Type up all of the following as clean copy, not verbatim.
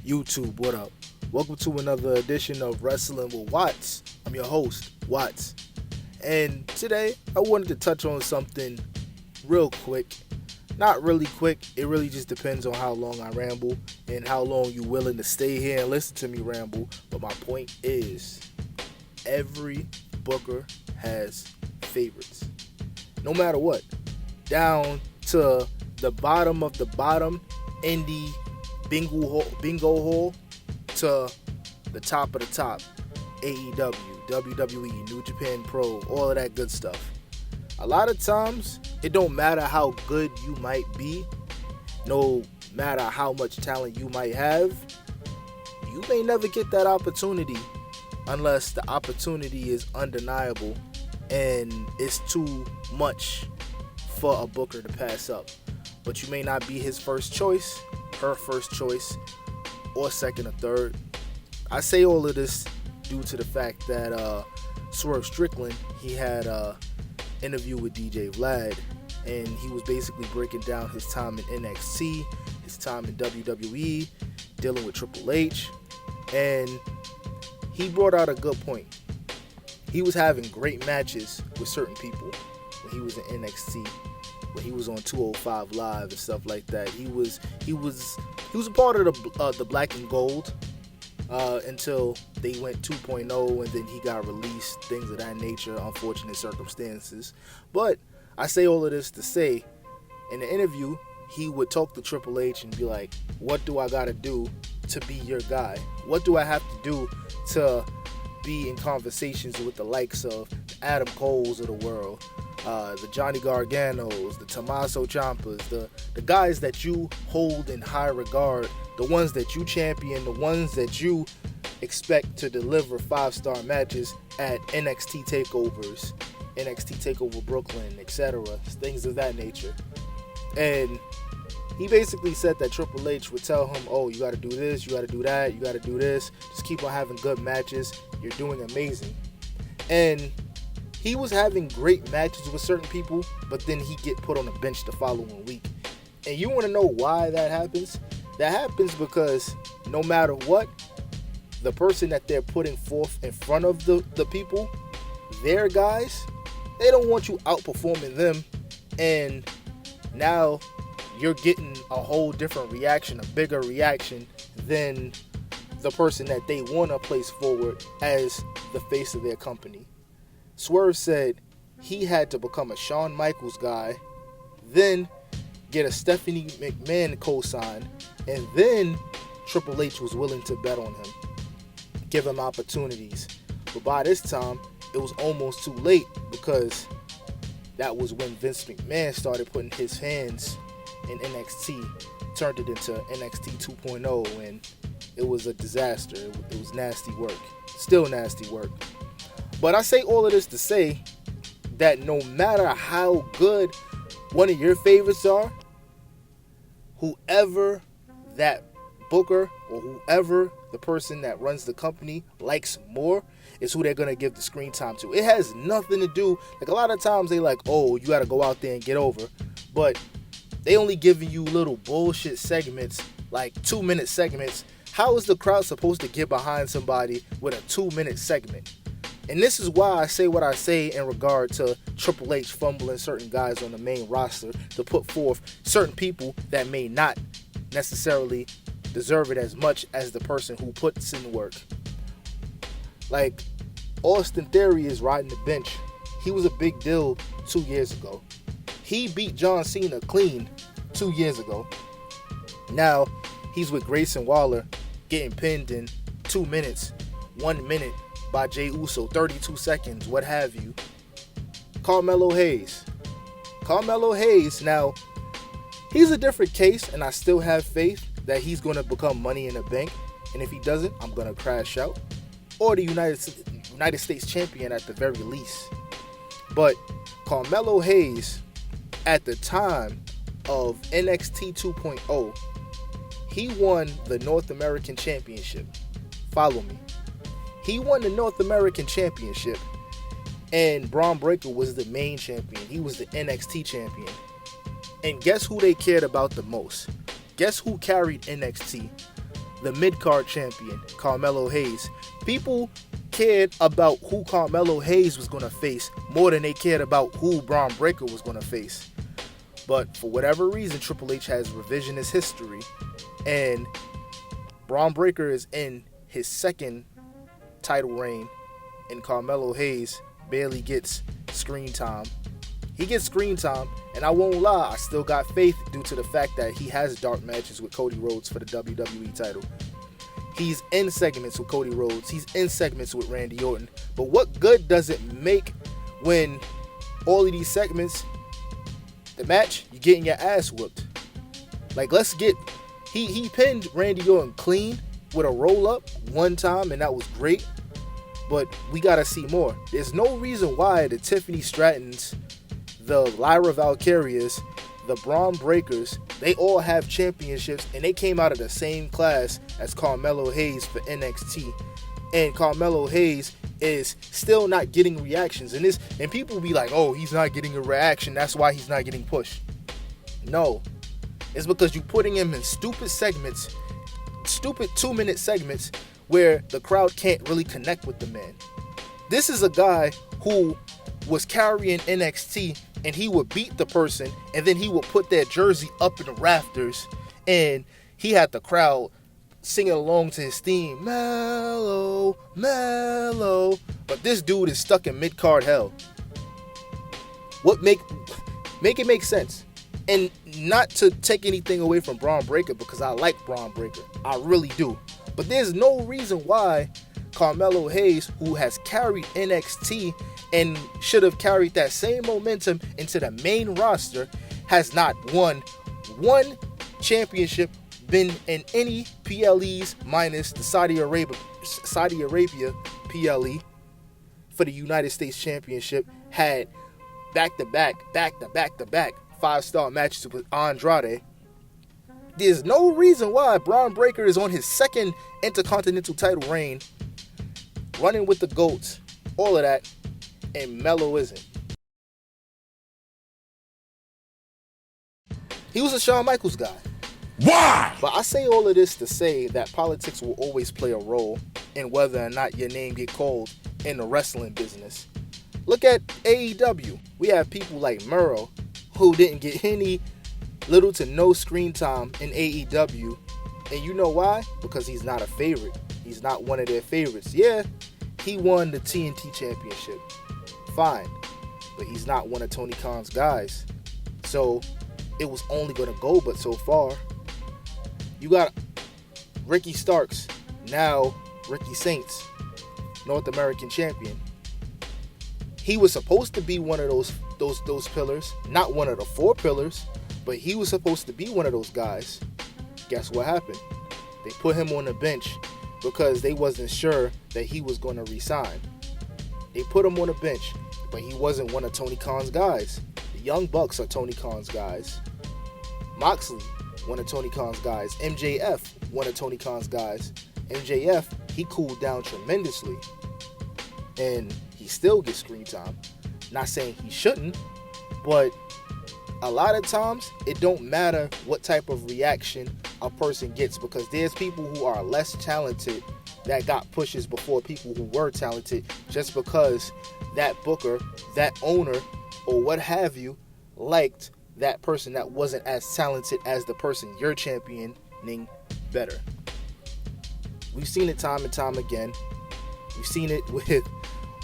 YouTube, what up? Welcome to another edition of Wrestling with Watts. I'm your host, Watts. And today, I wanted to touch on something real quick. Not really quick, it really just depends on how long I ramble and how long you're willing to stay here and listen to me ramble. But my point is, every booker has favorites. No matter what. Down to the bottom of the bottom indie bingo hole to the top of the top. AEW, WWE, New Japan Pro, all of that good stuff. A lot of times, it don't matter how good you might be, no matter how much talent you might have, you may never get that opportunity unless the opportunity is undeniable and it's too much for a booker to pass up. But you may not be his first choice, her first choice, or second or third. I say all of this due to the fact that Swerve Strickland, he had an interview with DJ Vlad, and he was basically breaking down his time in NXT, his time in WWE, dealing with Triple H, and he brought out a good point. He was having great matches with certain people when he was in NXT, when he was on 205 Live and stuff like that. He was a part of the Black and Gold until they went 2.0 and then he got released, things of that nature, unfortunate circumstances. But I say all of this to say, in the interview, he would talk to Triple H and be like, what do I gotta do to be your guy? What do I have to do to be in conversations with the likes of the Adam Coles of the world, the Johnny Garganos, the Tommaso Ciampas, the guys that you hold in high regard, the ones that you champion, the ones that you expect to deliver 5-star matches at NXT takeovers, NXT takeover Brooklyn, etc., things of that nature. And he basically said that Triple H would tell him, oh, you got to do this, you got to do that, you got to do this, just keep on having good matches, you're doing amazing. And he was having great matches with certain people, but then he get put on the bench the following week. And you want to know why that happens? That happens because no matter what, the person that they're putting forth in front of the people, their guys, they don't want you outperforming them. And now you're getting a whole different reaction, a bigger reaction than the person that they want to place forward as the face of their company. Swerve said he had to become a Shawn Michaels guy, then get a Stephanie McMahon co-sign, and then Triple H was willing to bet on him, give him opportunities. But by this time, it was almost too late because that was when Vince McMahon started putting his hands in NXT, turned it into NXT 2.0, and it was a disaster. It was nasty work. Still nasty work. But I say all of this to say that no matter how good one of your favorites are, whoever that booker or whoever the person that runs the company likes more is who they're going to give the screen time to. It has nothing to do, like a lot of times they like, oh, you got to go out there and get over. But they only giving you little bullshit segments, like 2-minute segments. How is the crowd supposed to get behind somebody with a 2-minute segment? And this is why I say what I say in regard to Triple H fumbling certain guys on the main roster to put forth certain people that may not necessarily deserve it as much as the person who puts in work. Like, Austin Theory is riding the bench. He was a big deal 2 years ago. He beat John Cena clean 2 years ago. Now, he's with Grayson Waller getting pinned in 2 minutes, 1 minute by Jey Uso, 32 seconds, what have you. Carmelo Hayes. Now, he's a different case, and I still have faith that he's going to become Money in the Bank. And if he doesn't, I'm going to crash out. Or the United States champion at the very least. But Carmelo Hayes, at the time of NXT 2.0, he won the North American Championship. Follow me. He won the North American Championship, and Braun Breaker was the main champion. He was the NXT champion. And guess who they cared about the most? Guess who carried NXT? the mid-card champion, Carmelo Hayes. People cared about who Carmelo Hayes was going to face more than they cared about who Braun Breaker was going to face. But for whatever reason, Triple H has revisionist history, and Braun Breaker is in his second title reign, and Carmelo Hayes barely gets screen time. He gets screen time, and I won't lie, I still got faith due to the fact that he has dark matches with Cody Rhodes for the WWE title. He's in segments with Cody Rhodes. He's in segments with Randy Orton. But what good does it make when all of these segments, the match, you're getting your ass whooped? Like, let's get... He pinned Randy Orton clean with a roll-up one time, and that was great. But we got to see more. There's no reason why the Tiffany Strattons, the Lyra Valkyrias, the Braun Breakers, they all have championships, and they came out of the same class as Carmelo Hayes for NXT. And Carmelo Hayes is still not getting reactions. And people be like, oh, he's not getting a reaction, that's why he's not getting pushed. No. It's because you're putting him in stupid segments, stupid 2-minute segments where the crowd can't really connect with the man. This is a guy who was carrying NXT, and he would beat the person, and then he would put their jersey up in the rafters, and he had the crowd singing along to his theme, Mellow, Mellow. But this dude is stuck in mid-card hell. What make it make sense? And not to take anything away from Braun Breaker, because I like Braun Breaker. I really do. But there's no reason why Carmelo Hayes, who has carried NXT and should have carried that same momentum into the main roster, has not won one championship, been in any PLEs minus the Saudi Arabia PLE for the United States Championship, had back-to-back 5-star matches with Andrade. There's no reason why Braun Breaker is on his second Intercontinental title reign, running with the GOATs, all of that, and Melo isn't. He was a Shawn Michaels guy. Why? But I say all of this to say that politics will always play a role in whether or not your name get called in the wrestling business. Look at AEW. We have people like Murrow, who didn't get any little to no screen time in AEW. And you know why? Because he's not a favorite. He's not one of their favorites. Yeah, he won the TNT Championship. Fine. But he's not one of Tony Khan's guys. So it was only going to go but so far. You got Ricky Starks, now Ricky Saints, North American champion. He was supposed to be one of those pillars, not one of the 4 pillars, but he was supposed to be one of those guys. Guess what happened? They put him on the bench because they wasn't sure that he was going to resign. They put him on the bench, but he wasn't one of Tony Khan's guys. The Young Bucks are Tony Khan's guys. Moxley, one of Tony Khan's guys. MJF, one of Tony Khan's guys. MJF, he cooled down tremendously, and he still gets screen time. Not saying he shouldn't, but a lot of times it don't matter what type of reaction a person gets, because there's people who are less talented that got pushes before people who were talented, just because that booker, that owner, or what have you liked that person that wasn't as talented as the person you're championing better. We've seen it time and time again. We've seen it with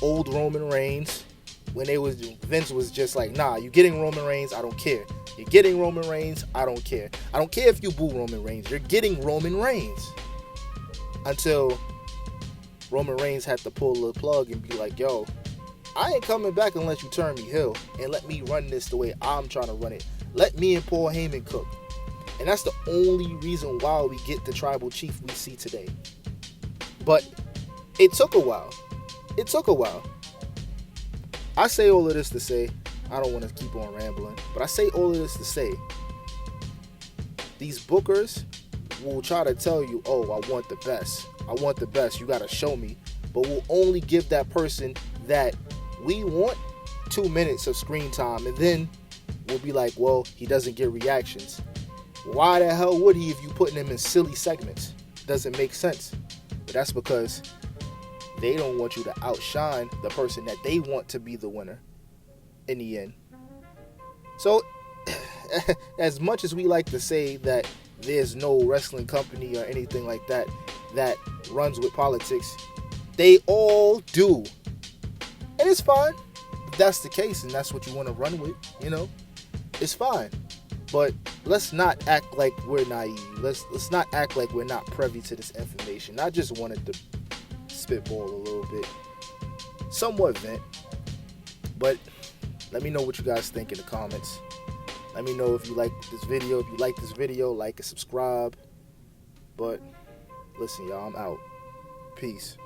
old Roman Reigns, when Vince was just like, nah, you're getting Roman Reigns, I don't care. You're getting Roman Reigns, I don't care. I don't care if you boo Roman Reigns, you're getting Roman Reigns. Until Roman Reigns had to pull the plug and be like, yo, I ain't coming back unless you turn me heel and let me run this the way I'm trying to run it. Let me and Paul Heyman cook. And that's the only reason why we get the tribal chief we see today. But it took a while. I say all of this to say, I don't want to keep on rambling, but I say all of this to say, these bookers will try to tell you, oh, I want the best, you got to show me, but we'll only give that person that we want 2 minutes of screen time, and then we'll be like, well, he doesn't get reactions. Why the hell would he if you putting him in silly segments? doesn't make sense. But that's because they don't want you to outshine the person that they want to be the winner in the end. So, as much as we like to say that there's no wrestling company or anything like that that runs with politics, they all do. And it's fine. If that's the case and that's what you want to run with, it's fine. But let's not act like we're naive. Let's not act like we're not privy to this information. I just wanted to spitball a little bit. Somewhat vent. But let me know what you guys think in the comments. Let me know if you like this video. If you like this video, like and subscribe. But listen, y'all, I'm out. Peace.